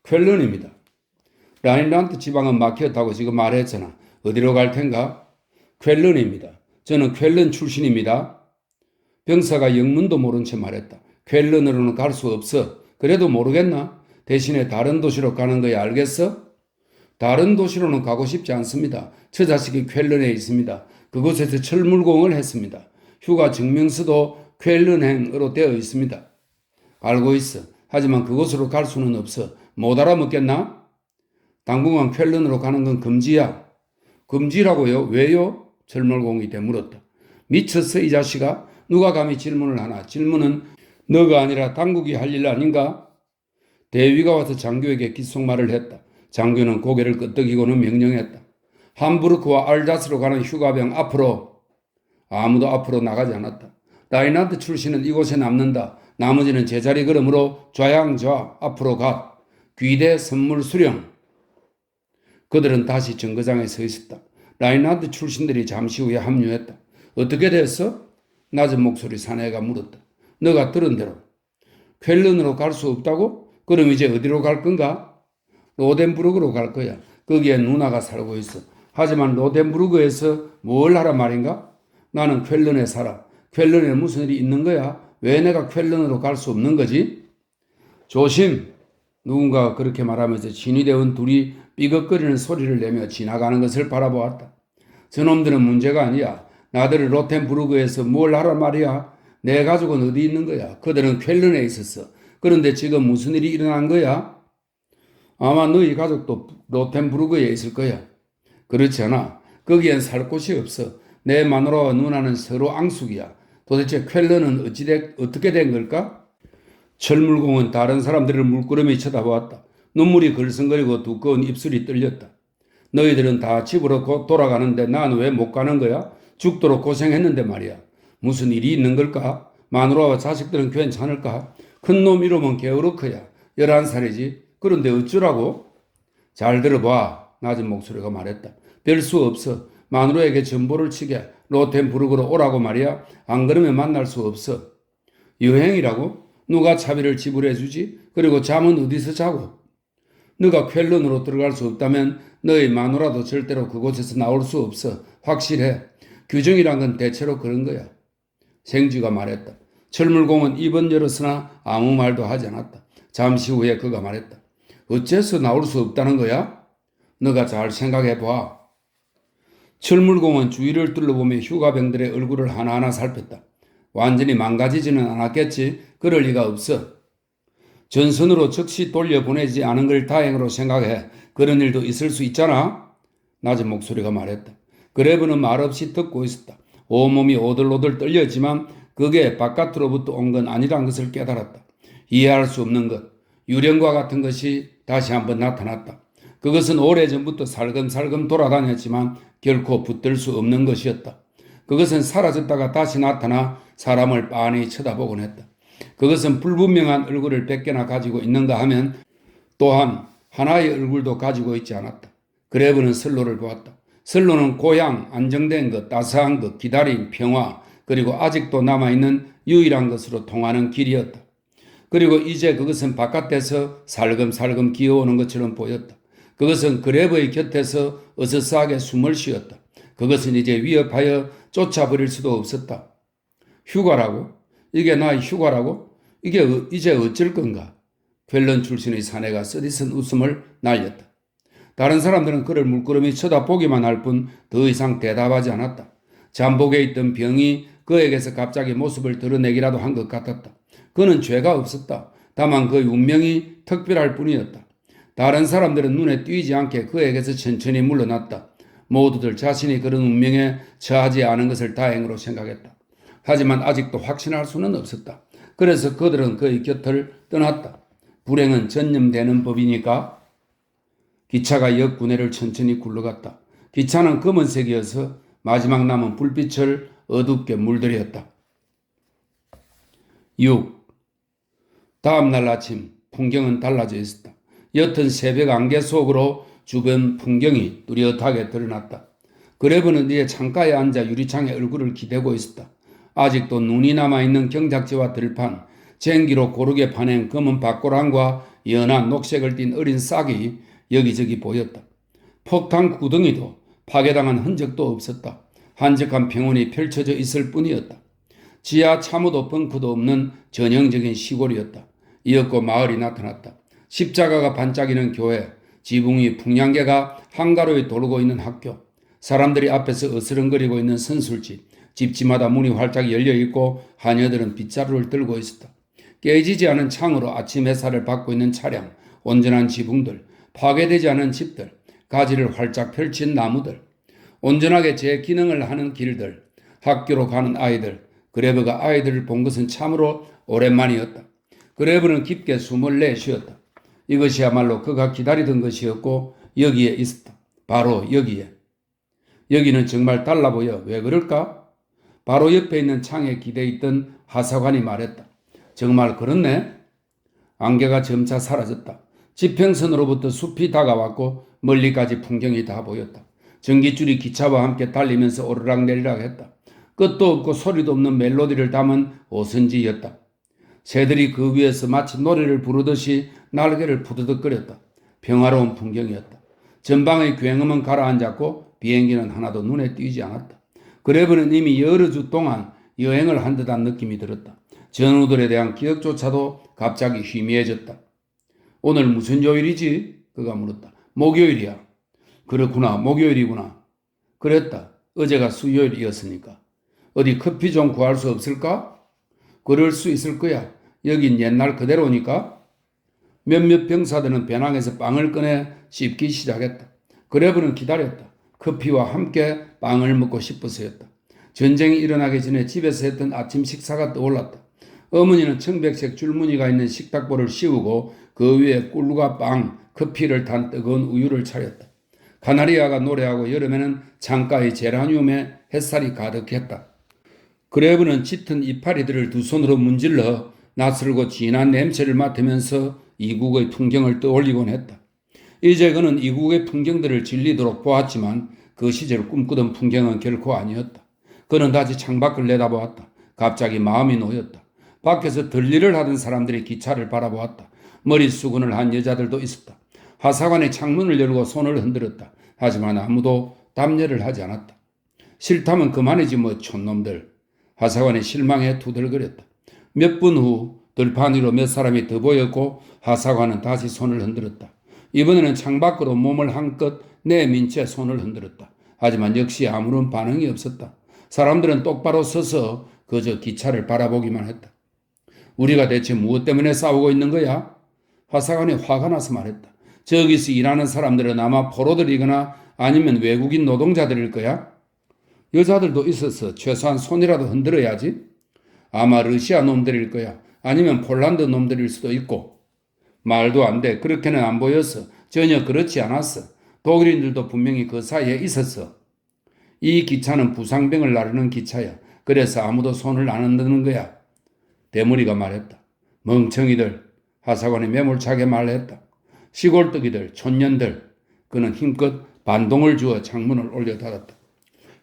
쾰른입니다. 라인란트 지방은 막혔다고 지금 말했잖아. 어디로 갈 텐가? 쾰른입니다. 저는 쾰른 출신입니다. 병사가 영문도 모른 채 말했다. 쾰른으로는 갈 수 없어. 그래도 모르겠나? 대신에 다른 도시로 가는 거야, 알겠어? 다른 도시로는 가고 싶지 않습니다. 저 자식이 쾰른에 있습니다. 그곳에서 철물공을 했습니다. 휴가 증명서도 쾰른행으로 되어 있습니다. 알고 있어. 하지만 그곳으로 갈 수는 없어. 못 알아먹겠나? 당분간 쾰른으로 가는 건 금지야. 금지라고요? 왜요? 철물공이 되물었다. 미쳤어 이 자식아? 누가 감히 질문을 하나? 질문은 너가 아니라 당국이 할 일 아닌가? 대위가 와서 장교에게 귓속말을 했다. 장교는 고개를 끄덕이고는 명령했다. 함부르크와 알자스로 가는 휴가병 앞으로. 아무도 앞으로 나가지 않았다. 라인하트 출신은 이곳에 남는다. 나머지는 제자리 걸음으로 좌양좌 앞으로 가. 귀대 선물 수령. 그들은 다시 정거장에 서 있었다. 라인하트 출신들이 잠시 후에 합류했다. 어떻게 됐어? 낮은 목소리 사내가 물었다. 너가 들은 대로. 쾰른으로 갈 수 없다고? 그럼 이제 어디로 갈 건가? 로덴부르크로 갈 거야. 거기에 누나가 살고 있어. 하지만 로덴부르크에서 뭘 하란 말인가? 나는 쾰른에 살아. 쾰른에 무슨 일이 있는 거야? 왜 내가 쾰른으로 갈 수 없는 거지? 조심! 누군가가 그렇게 말하면서 진위대원 둘이 삐걱거리는 소리를 내며 지나가는 것을 바라보았다. 저놈들은 문제가 아니야. 나들은 로텐부르크에서 뭘 하란 말이야? 내 가족은 어디 있는 거야? 그들은 쾰른에 있었어. 그런데 지금 무슨 일이 일어난 거야? 아마 너희 가족도 로텐부르크에 있을 거야. 그렇지 않아. 거기엔 살 곳이 없어. 내 마누라와 누나는 서로 앙숙이야. 도대체 쾰른은 어떻게 된 걸까? 철물공은 다른 사람들을 물끄러미 쳐다보았다. 눈물이 글썽거리고 두꺼운 입술이 떨렸다. 너희들은 다 집으로 돌아가는데 난 왜 못 가는 거야? 죽도록 고생했는데 말이야. 무슨 일이 있는 걸까? 마누라와 자식들은 괜찮을까? 큰 놈 이름은 게오르크야. 11살이지. 그런데 어쩌라고? 잘 들어봐. 낮은 목소리가 말했다. 별 수 없어. 마누라에게 전보를 치게 로텐부르크로 오라고 말이야. 안 그러면 만날 수 없어. 여행이라고? 누가 차비를 지불해 주지? 그리고 잠은 어디서 자고? 너가 쾰른으로 들어갈 수 없다면 너희 마누라도 절대로 그곳에서 나올 수 없어. 확실해. 규정이란 건 대체로 그런 거야. 생쥐가 말했다. 철물공은 입은 열었으나 아무 말도 하지 않았다. 잠시 후에 그가 말했다. 어째서 나올 수 없다는 거야? 너가 잘 생각해봐. 철물공은 주위를 둘러보며 휴가병들의 얼굴을 하나하나 살폈다. 완전히 망가지지는 않았겠지. 그럴 리가 없어. 전선으로 즉시 돌려보내지 않은 걸 다행으로 생각해. 그런 일도 있을 수 있잖아. 낮은 목소리가 말했다. 그레브는 말없이 듣고 있었다. 온몸이 오들오들 떨렸지만 그게 바깥으로부터 온 건 아니란 것을 깨달았다. 이해할 수 없는 것, 유령과 같은 것이 다시 한번 나타났다. 그것은 오래전부터 살금살금 돌아다녔지만 결코 붙들 수 없는 것이었다. 그것은 사라졌다가 다시 나타나 사람을 빤히 쳐다보곤 했다. 그것은 불분명한 얼굴을 100개나 가지고 있는가 하면 또한 하나의 얼굴도 가지고 있지 않았다. 그레브는 선로를 보았다. 선로는 고향, 안정된 것, 따스한 것, 기다림, 평화, 그리고 아직도 남아있는 유일한 것으로 통하는 길이었다. 그리고 이제 그것은 바깥에서 살금살금 기어오는 것처럼 보였다. 그것은 그레브의 곁에서 어서스하게 숨을 쉬었다. 그것은 이제 위협하여 쫓아버릴 수도 없었다. 휴가라고? 이게 나의 휴가라고? 이게 이제 어쩔 건가? 쾰른 출신의 사내가 쓰디쓴 웃음을 날렸다. 다른 사람들은 그를 물끄러미 쳐다보기만 할 뿐 더 이상 대답하지 않았다. 잠복에 있던 병이 그에게서 갑자기 모습을 드러내기라도 한 것 같았다. 그는 죄가 없었다. 다만 그의 운명이 특별할 뿐이었다. 다른 사람들은 눈에 띄지 않게 그에게서 천천히 물러났다. 모두들 자신이 그런 운명에 처하지 않은 것을 다행으로 생각했다. 하지만 아직도 확신할 수는 없었다. 그래서 그들은 그의 곁을 떠났다. 불행은 전념되는 법이니까. 기차가 역 구내를 천천히 굴러갔다. 기차는 검은색이어서 마지막 남은 불빛을 어둡게 물들였다. 6. 다음 날 아침 풍경은 달라져 있었다. 옅은 새벽 안개 속으로 주변 풍경이 뚜렷하게 드러났다. 그레브는 이제 창가에 앉아 유리창에 얼굴을 기대고 있었다. 아직도 눈이 남아있는 경작지와 들판, 쟁기로 고르게 파낸 검은 밭고랑과 연한 녹색을 띤 어린 싹이 여기저기 보였다. 폭탄 구덩이도 파괴당한 흔적도 없었다. 한적한 평원이 펼쳐져 있을 뿐이었다. 지하 차무도 벙커도 없는 전형적인 시골이었다. 이었고 마을이 나타났다. 십자가가 반짝이는 교회, 지붕 위 풍량계가 한가로이 도르고 있는 학교, 사람들이 앞에서 어스렁거리고 있는 선술집, 집집마다 문이 활짝 열려있고 하녀들은 빗자루를 들고 있었다. 깨지지 않은 창으로 아침 햇살을 받고 있는 차량, 온전한 지붕들, 파괴되지 않은 집들, 가지를 활짝 펼친 나무들, 온전하게 제 기능을 하는 길들, 학교로 가는 아이들, 그레브가 아이들을 본 것은 참으로 오랜만이었다. 그레브는 깊게 숨을 내쉬었다. 이것이야말로 그가 기다리던 것이었고 여기에 있었다. 바로 여기에. 여기는 정말 달라 보여. 왜 그럴까? 바로 옆에 있는 창에 기대 있던 하사관이 말했다. 정말 그렇네. 안개가 점차 사라졌다. 지평선으로부터 숲이 다가왔고 멀리까지 풍경이 다 보였다. 전깃줄이 기차와 함께 달리면서 오르락내리락 했다. 끝도 없고 소리도 없는 멜로디를 담은 오선지였다. 새들이 그 위에서 마치 노래를 부르듯이 날개를 푸드득거렸다. 평화로운 풍경이었다. 전방의 굉음은 가라앉았고 비행기는 하나도 눈에 띄지 않았다. 그레브는 이미 여러 주 동안 여행을 한 듯한 느낌이 들었다. 전우들에 대한 기억조차도 갑자기 희미해졌다. 오늘 무슨 요일이지? 그가 물었다. 목요일이야. 그렇구나. 목요일이구나. 그랬다. 어제가 수요일이었으니까. 어디 커피 좀 구할 수 없을까? 그럴 수 있을 거야. 여긴 옛날 그대로니까. 몇몇 병사들은 배낭에서 빵을 꺼내 씹기 시작했다. 그레브는 기다렸다. 커피와 함께 빵을 먹고 싶어서였다. 전쟁이 일어나기 전에 집에서 했던 아침 식사가 떠올랐다. 어머니는 청백색 줄무늬가 있는 식탁보를 씌우고 그 위에 꿀과 빵, 커피를 탄 뜨거운 우유를 차렸다. 카나리아가 노래하고 여름에는 창가의 제라늄에 햇살이 가득했다. 그레브는 짙은 이파리들을 두 손으로 문질러 낯설고 진한 냄새를 맡으면서 이국의 풍경을 떠올리곤 했다. 이제 그는 이국의 풍경들을 질리도록 보았지만 그 시절 꿈꾸던 풍경은 결코 아니었다. 그는 다시 창밖을 내다보았다. 갑자기 마음이 놓였다. 밖에서 들일을 하던 사람들이 기차를 바라보았다. 머리 수건을 한 여자들도 있었다. 하사관의 창문을 열고 손을 흔들었다. 하지만 아무도 답례를 하지 않았다. 싫다면 그만이지 뭐 촌놈들. 하사관이 실망해 투덜거렸다. 몇 분 후 들판 위로 몇 사람이 더 보였고 하사관은 다시 손을 흔들었다. 이번에는 창밖으로 몸을 한껏 내민 채 손을 흔들었다. 하지만 역시 아무런 반응이 없었다. 사람들은 똑바로 서서 그저 기차를 바라보기만 했다. 우리가 대체 무엇 때문에 싸우고 있는 거야? 하사관이 화가 나서 말했다. 저기서 일하는 사람들은 아마 포로들이거나 아니면 외국인 노동자들일 거야? 여자들도 있어서 최소한 손이라도 흔들어야지. 아마 러시아 놈들일 거야. 아니면 폴란드 놈들일 수도 있고. 말도 안 돼. 그렇게는 안 보였어. 전혀 그렇지 않았어. 독일인들도 분명히 그 사이에 있었어. 이 기차는 부상병을 나르는 기차야. 그래서 아무도 손을 안 흔드는 거야. 대머리가 말했다. 멍청이들. 하사관이 매몰차게 말했다. 시골뜨기들, 촌년들. 그는 힘껏 반동을 주어 창문을 올려 닫았다.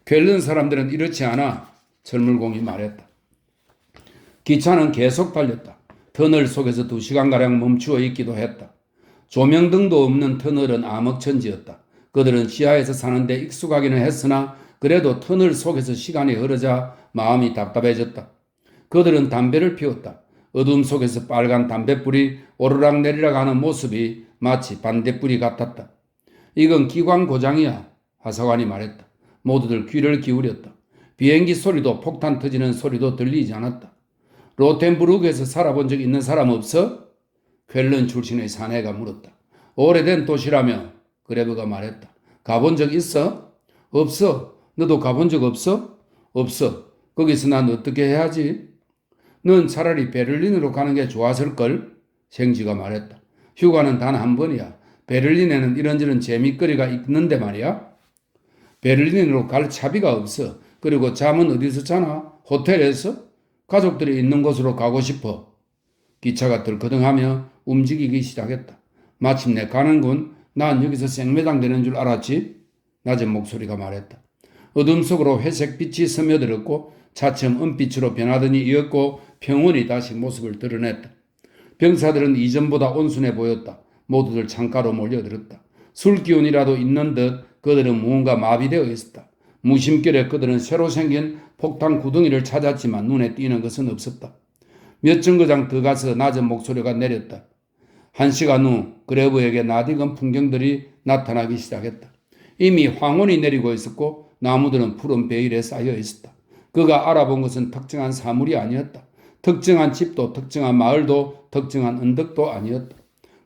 괸른 사람들은 이렇지 않아. 철물공이 말했다. 기차는 계속 달렸다. 터널 속에서 2시간가량 멈추어 있기도 했다. 조명등도 없는 터널은 암흑천지였다. 그들은 지하에서 사는데 익숙하기는 했으나 그래도 터널 속에서 시간이 흐르자 마음이 답답해졌다. 그들은 담배를 피웠다. 어둠 속에서 빨간 담뱃불이 오르락내리락 하는 모습이 마치 반딧불이 같았다. 이건 기관 고장이야. 하사관이 말했다. 모두들 귀를 기울였다. 비행기 소리도 폭탄 터지는 소리도 들리지 않았다. 로텐부르크에서 살아본 적 있는 사람 없어? 쾰른 출신의 사내가 물었다. 오래된 도시라며? 그레브가 말했다. 가본 적 있어? 없어. 너도 가본 적 없어? 없어. 거기서 난 어떻게 해야지? 넌 차라리 베를린으로 가는 게 좋았을걸? 생쥐가 말했다. 휴가는 단 한 번이야. 베를린에는 이런저런 재미거리가 있는데 말이야. 베를린으로 갈 차비가 없어. 그리고 잠은 어디서 자나? 호텔에서? 가족들이 있는 곳으로 가고 싶어. 기차가 덜커덩하며 움직이기 시작했다. 마침내 가는군. 난 여기서 생매장 되는 줄 알았지? 낮은 목소리가 말했다. 어둠 속으로 회색 빛이 스며들었고 차츰 은빛으로 변하더니 이었고 평원이 다시 모습을 드러냈다. 병사들은 이전보다 온순해 보였다. 모두들 창가로 몰려들었다. 술 기운이라도 있는 듯 그들은 무언가 마비되어 있었다. 무심결에 그들은 새로 생긴 폭탄 구덩이를 찾았지만 눈에 띄는 것은 없었다. 몇 정거장 더 가서 낮은 목소리가 내렸다. 1시간 후 그레브에게 낯익은 풍경들이 나타나기 시작했다. 이미 황혼이 내리고 있었고 나무들은 푸른 베일에 쌓여 있었다. 그가 알아본 것은 특정한 사물이 아니었다. 특정한 집도 특정한 마을도 특정한 언덕도 아니었다.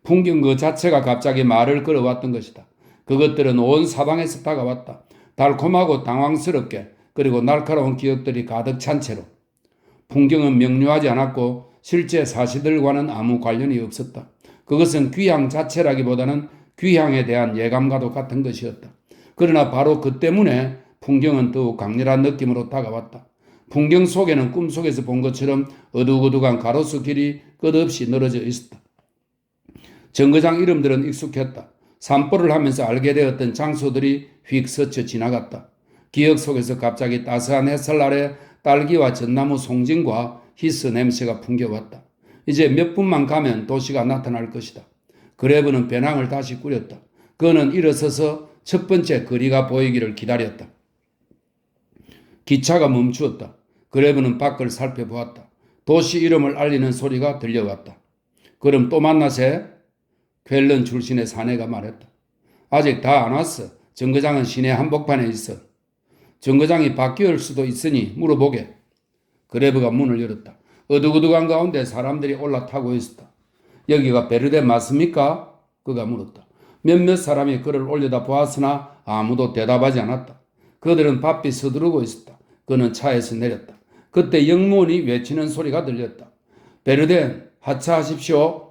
풍경 그 자체가 갑자기 말을 걸어왔던 것이다. 그것들은 온 사방에서 다가왔다. 달콤하고 당황스럽게 그리고 날카로운 기억들이 가득 찬 채로. 풍경은 명료하지 않았고 실제 사실들과는 아무 관련이 없었다. 그것은 귀향 자체라기보다는 귀향에 대한 예감과도 같은 것이었다. 그러나 바로 그 때문에 풍경은 더욱 강렬한 느낌으로 다가왔다. 풍경 속에는 꿈속에서 본 것처럼 어둑어둑한 가로수 길이 끝없이 늘어져 있었다. 정거장 이름들은 익숙했다. 산보를 하면서 알게 되었던 장소들이 휙 스쳐 지나갔다. 기억 속에서 갑자기 따스한 햇살 아래 딸기와 전나무 송진과 히스 냄새가 풍겨왔다. 이제 몇 분만 가면 도시가 나타날 것이다. 그레브는 배낭을 다시 꾸렸다. 그는 일어서서 첫 번째 거리가 보이기를 기다렸다. 기차가 멈추었다. 그레브는 밖을 살펴보았다. 도시 이름을 알리는 소리가 들려왔다. 그럼 또 만나세? 퀼런 출신의 사내가 말했다. 아직 다 안 왔어. 정거장은 시내 한복판에 있어. 정거장이 바뀌을 수도 있으니 물어보게. 그레브가 문을 열었다. 어둑어둑한 가운데 사람들이 올라타고 있었다. 여기가 베르데 맞습니까? 그가 물었다. 몇몇 사람이 그를 올려다 보았으나 아무도 대답하지 않았다. 그들은 바삐 서두르고 있었다. 그는 차에서 내렸다. 그때 영무원이 외치는 소리가 들렸다. 베르데 하차하십시오.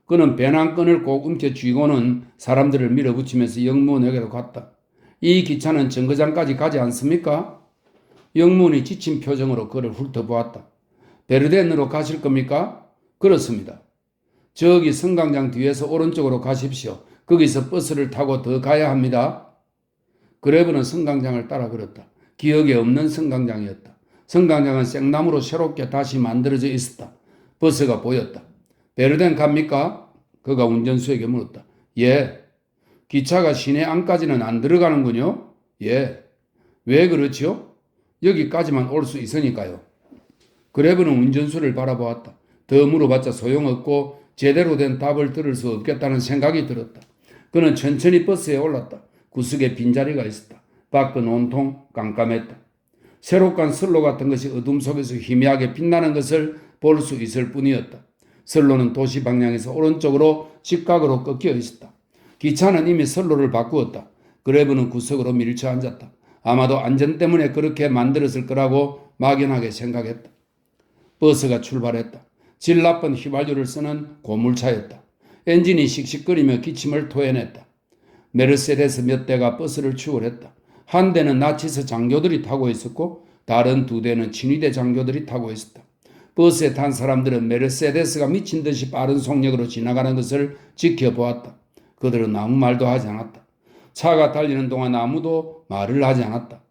그는 배낭끈을 꼭 움켜 쥐고는 사람들을 밀어붙이면서 영무원에게로 갔다. 이 기차는 정거장까지 가지 않습니까? 영무원이 지친 표정으로 그를 훑어보았다. 베르덴으로 가실 겁니까? 그렇습니다. 저기 성강장 뒤에서 오른쪽으로 가십시오. 거기서 버스를 타고 더 가야 합니다. 그레브는 성강장을 따라 걸었다. 기억에 없는 성강장이었다. 성강장은 생나무로 새롭게 다시 만들어져 있었다. 버스가 보였다. 베르덴 갑니까? 그가 운전수에게 물었다. 예. 기차가 시내 안까지는 안 들어가는군요. 예. 왜 그렇지요? 여기까지만 올 수 있으니까요. 그레브는 운전수를 바라보았다. 더 물어봤자 소용없고 제대로 된 답을 들을 수 없겠다는 생각이 들었다. 그는 천천히 버스에 올랐다. 구석에 빈자리가 있었다. 밖은 온통 깜깜했다. 새로 간 선로 같은 것이 어둠 속에서 희미하게 빛나는 것을 볼 수 있을 뿐이었다. 선로는 도시 방향에서 오른쪽으로 직각으로 꺾여 있었다. 기차는 이미 선로를 바꾸었다. 그레브는 구석으로 밀쳐 앉았다. 아마도 안전 때문에 그렇게 만들었을 거라고 막연하게 생각했다. 버스가 출발했다. 질 나쁜 휘발유를 쓰는 고물차였다. 엔진이 씩씩거리며 기침을 토해냈다. 메르세데스 몇 대가 버스를 추월했다. 한 대는 나치스 장교들이 타고 있었고 다른 두 대는 친위대 장교들이 타고 있었다. 버스에 탄 사람들은 메르세데스가 미친 듯이 빠른 속력으로 지나가는 것을 지켜보았다. 그들은 아무 말도 하지 않았다. 차가 달리는 동안 아무도 말을 하지 않았다.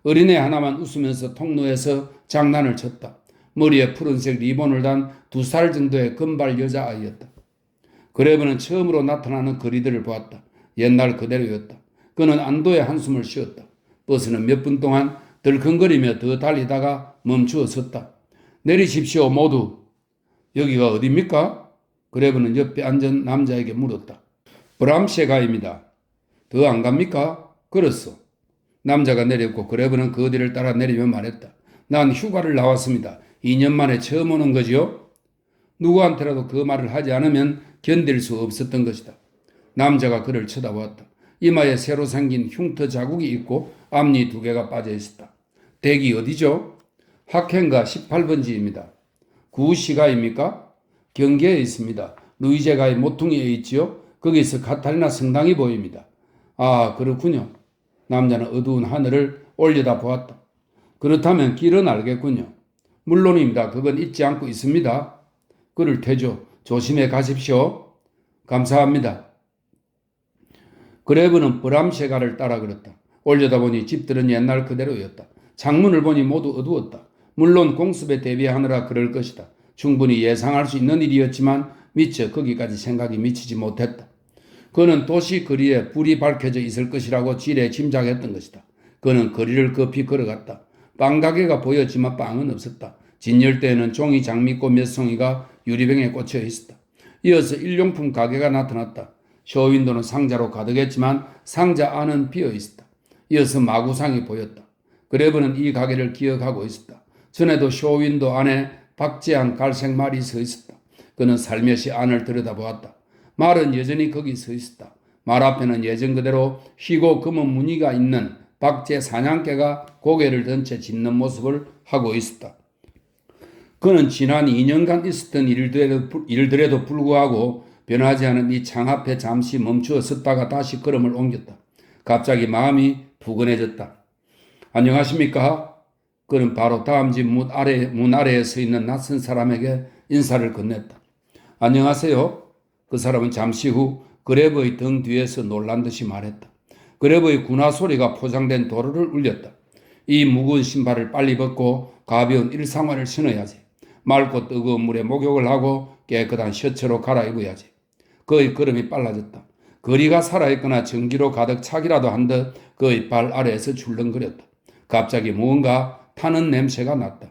어린애 하나만 웃으면서 통로에서 장난을 쳤다. 머리에 푸른색 리본을 단 2살 정도의 금발 여자아이였다. 그레브는 처음으로 나타나는 거리들을 보았다. 옛날 그대로였다. 그는 안도의 한숨을 쉬었다. 버스는 몇 분 동안 덜컹거리며 더 달리다가 멈추어 섰다. 내리십시오 모두. 여기가 어디입니까? 그레브는 옆에 앉은 남자에게 물었다. 브람셰가입니다. 더 안 갑니까? 그렇소. 남자가 내렸고 그레브는 그 뒤를 따라 내리며 말했다. 난 휴가를 나왔습니다. 2년 만에 처음 오는 거지요? 누구한테라도 그 말을 하지 않으면 견딜 수 없었던 것이다. 남자가 그를 쳐다보았다. 이마에 새로 생긴 흉터 자국이 있고 앞니 2개가 빠져 있었다. 댁이 어디죠? 학행가 18번지입니다. 구시가입니까? 경계에 있습니다. 루이제가의 모퉁이에 있지요? 거기서 카타리나 성당이 보입니다. 아, 그렇군요. 남자는 어두운 하늘을 올려다 보았다. 그렇다면 길은 알겠군요. 물론입니다. 그건 잊지 않고 있습니다. 그럴 테죠. 조심해 가십시오. 감사합니다. 그레브는 브람셰가를 따라 걸었다. 올려다보니 집들은 옛날 그대로였다. 창문을 보니 모두 어두웠다. 물론 공습에 대비하느라 그럴 것이다. 충분히 예상할 수 있는 일이었지만 미처 거기까지 생각이 미치지 못했다. 그는 도시 거리에 불이 밝혀져 있을 것이라고 지레 짐작했던 것이다. 그는 거리를 급히 걸어갔다. 빵 가게가 보였지만 빵은 없었다. 진열대에는 종이 장미꽃 몇 송이가 유리병에 꽂혀 있었다. 이어서 일용품 가게가 나타났다. 쇼윈도는 상자로 가득했지만 상자 안은 비어 있었다. 이어서 마구상이 보였다. 그레브는 이 가게를 기억하고 있었다. 전에도 쇼윈도 안에 박제한 갈색 말이 서 있었다. 그는 살며시 안을 들여다보았다. 말은 여전히 거기 서 있었다. 말 앞에는 예전 그대로 휘고 검은 무늬가 있는 박제 사냥개가 고개를 든 채 짖는 모습을 하고 있었다. 그는 지난 2년간 있었던 일들에도 불구하고 변하지 않은 이 창 앞에 잠시 멈추어 섰다가 다시 걸음을 옮겼다. 갑자기 마음이 푸근해졌다. 안녕하십니까? 그는 바로 다음 집 문 아래에 서 있는 낯선 사람에게 인사를 건넸다. 안녕하세요. 그 사람은 잠시 후 그레브의 등 뒤에서 놀란 듯이 말했다. 그레브의 군화 소리가 포장된 도로를 울렸다. 이 무거운 신발을 빨리 벗고 가벼운 일상화를 신어야지. 맑고 뜨거운 물에 목욕을 하고 깨끗한 셔츠로 갈아입어야지. 그의 걸음이 빨라졌다. 거리가 살아있거나 전기로 가득 차기라도 한 듯 그의 발 아래에서 출렁거렸다. 갑자기 무언가 타는 냄새가 났다.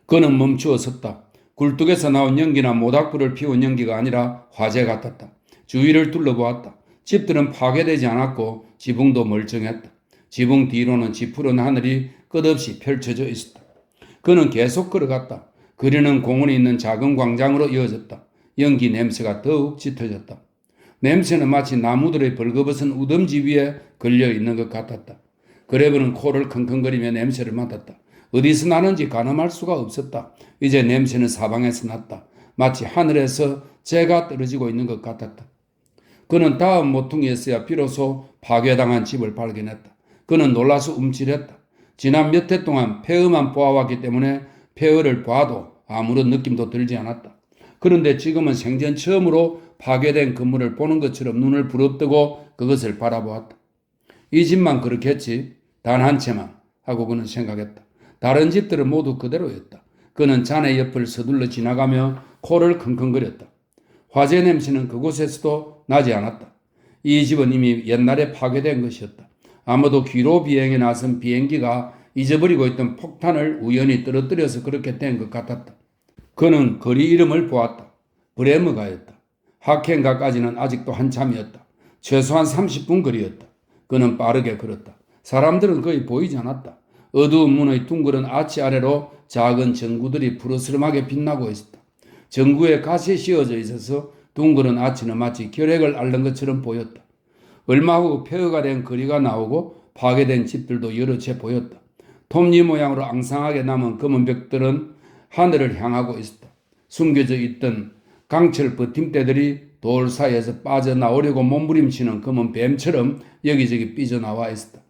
그는 멈추어 섰다. 굴뚝에서 나온 연기나 모닥불을 피운 연기가 아니라 화재 같았다. 주위를 둘러보았다. 집들은 파괴되지 않았고 지붕도 멀쩡했다. 지붕 뒤로는 짙푸른 하늘이 끝없이 펼쳐져 있었다. 그는 계속 걸어갔다. 거리는 공원에 있는 작은 광장으로 이어졌다. 연기 냄새가 더욱 짙어졌다. 냄새는 마치 나무들의 벌거벗은 우덤지 위에 걸려있는 것 같았다. 그레브는 코를 킁킁거리며 냄새를 맡았다. 어디서 나는지 가늠할 수가 없었다. 이제 냄새는 사방에서 났다. 마치 하늘에서 재가 떨어지고 있는 것 같았다. 그는 다음 모퉁이에서야 비로소 파괴당한 집을 발견했다. 그는 놀라서 움찔했다. 지난 몇 해 동안 폐허만 보아왔기 때문에 폐허를 봐도 아무런 느낌도 들지 않았다. 그런데 지금은 생전 처음으로 파괴된 건물을 보는 것처럼 눈을 부릅뜨고 그것을 바라보았다. 이 집만 그렇겠지. 단 한 채만 하고 그는 생각했다. 다른 집들은 모두 그대로였다. 그는 자네 옆을 서둘러 지나가며 코를 킁킁거렸다. 화재 냄새는 그곳에서도 나지 않았다. 이 집은 이미 옛날에 파괴된 것이었다. 아마도 귀로 비행에 나선 비행기가 잊어버리고 있던 폭탄을 우연히 떨어뜨려서 그렇게 된 것 같았다. 그는 거리 이름을 보았다. 브레머가였다. 하켄가까지는 아직도 한참이었다. 최소한 30분 거리였다. 그는 빠르게 걸었다. 사람들은 거의 보이지 않았다. 어두운 문의 둥그런 아치 아래로 작은 전구들이 푸르스름하게 빛나고 있었다. 전구에 가시에 씌워져 있어서 둥그런 아치는 마치 결핵을 앓는 것처럼 보였다. 얼마 후 폐허가 된 거리가 나오고 파괴된 집들도 여러 채 보였다. 톱니 모양으로 앙상하게 남은 검은 벽들은 하늘을 향하고 있었다. 숨겨져 있던 강철 버팀대들이 돌 사이에서 빠져나오려고 몸부림치는 검은 뱀처럼 여기저기 삐져나와 있었다.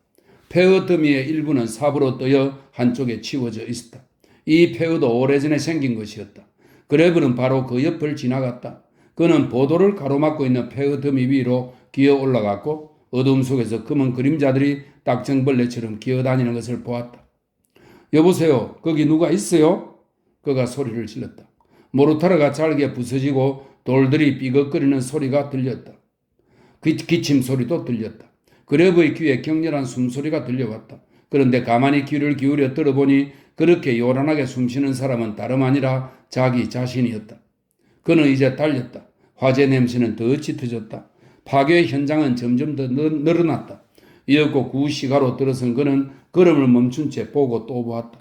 폐허 더미의 일부는 삽으로 떠여 한쪽에 치워져 있었다. 이 폐허도 오래전에 생긴 것이었다. 그레브는 바로 그 옆을 지나갔다. 그는 보도를 가로막고 있는 폐허 더미 위로 기어 올라갔고 어둠 속에서 검은 그림자들이 딱정벌레처럼 기어다니는 것을 보았다. 여보세요, 거기 누가 있어요? 그가 소리를 질렀다. 모르타르가 잘게 부서지고 돌들이 삐걱거리는 소리가 들렸다. 기침 소리도 들렸다. 그레브의 귀에 격렬한 숨소리가 들려왔다. 그런데 가만히 귀를 기울여 들어보니 그렇게 요란하게 숨쉬는 사람은 다름 아니라 자기 자신이었다. 그는 이제 달렸다. 화재 냄새는 더 짙어졌다. 파괴 현장은 점점 더 늘어났다. 이윽고 구시가로 들어선 그는 걸음을 멈춘 채 보고 또 보았다.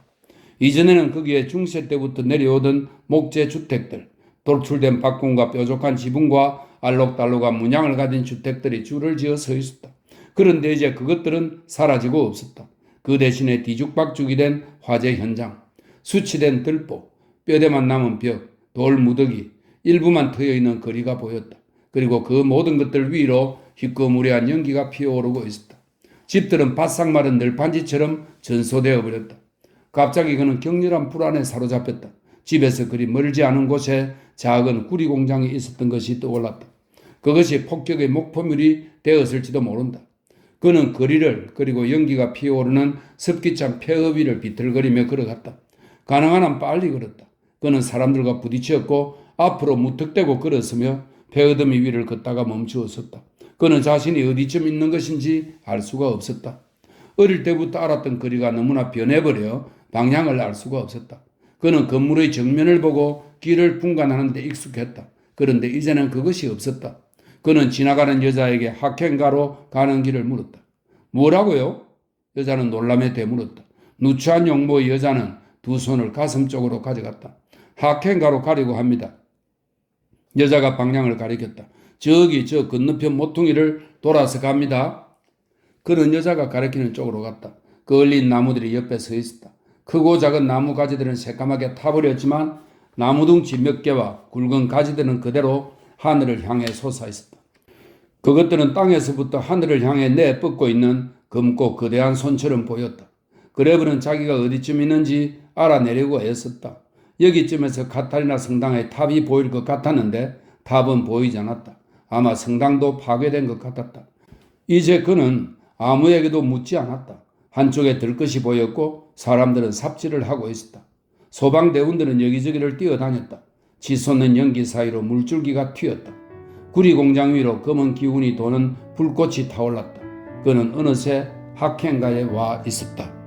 이전에는 거기에 중세 때부터 내려오던 목재 주택들, 돌출된 박공과 뾰족한 지붕과 알록달록한 문양을 가진 주택들이 줄을 지어 서 있었다. 그런데 이제 그것들은 사라지고 없었다. 그 대신에 뒤죽박죽이 된 화재 현장, 수치된 들보, 뼈대만 남은 벽, 돌 무더기, 일부만 트여있는 거리가 보였다. 그리고 그 모든 것들 위로 희끄무레한 연기가 피어오르고 있었다. 집들은 바싹 마른 널판지처럼 전소되어 버렸다. 갑자기 그는 격렬한 불안에 사로잡혔다. 집에서 그리 멀지 않은 곳에 작은 구리 공장이 있었던 것이 떠올랐다. 그것이 폭격의 목표물이 되었을지도 모른다. 그는 거리를 그리고 연기가 피어오르는 습기찬 폐허 위를 비틀거리며 걸어갔다. 가능한 한 빨리 걸었다. 그는 사람들과 부딪혔고 앞으로 무턱대고 걸었으며 폐어둠이 위를 걷다가 멈추었었다. 그는 자신이 어디쯤 있는 것인지 알 수가 없었다. 어릴 때부터 알았던 거리가 너무나 변해버려 방향을 알 수가 없었다. 그는 건물의 정면을 보고 길을 분간하는 데 익숙했다. 그런데 이제는 그것이 없었다. 그는 지나가는 여자에게 학행가로 가는 길을 물었다. 뭐라고요? 여자는 놀람에 되물었다. 누추한 용모의 여자는 두 손을 가슴 쪽으로 가져갔다. 학행가로 가려고 합니다. 여자가 방향을 가리켰다. 저기 저 건너편 모퉁이를 돌아서 갑니다. 그는 여자가 가리키는 쪽으로 갔다. 그 얼린 나무들이 옆에 서 있었다. 크고 작은 나무 가지들은 새까맣게 타버렸지만 나무둥지 몇 개와 굵은 가지들은 그대로 하늘을 향해 솟아있었다. 그것들은 땅에서부터 하늘을 향해 내뻗고 있는 검고 거대한 손처럼 보였다. 그레브는 자기가 어디쯤 있는지 알아내려고 애썼다. 여기쯤에서 카타리나 성당의 탑이 보일 것 같았는데 탑은 보이지 않았다. 아마 성당도 파괴된 것 같았다. 이제 그는 아무에게도 묻지 않았다. 한쪽에 들것이 보였고 사람들은 삽질을 하고 있었다. 소방대원들은 여기저기를 뛰어다녔다. 치솟는 연기 사이로 물줄기가 튀었다. 구리공장 위로 검은 기운이 도는 불꽃이 타올랐다. 그는 어느새 학행가에 와 있었다.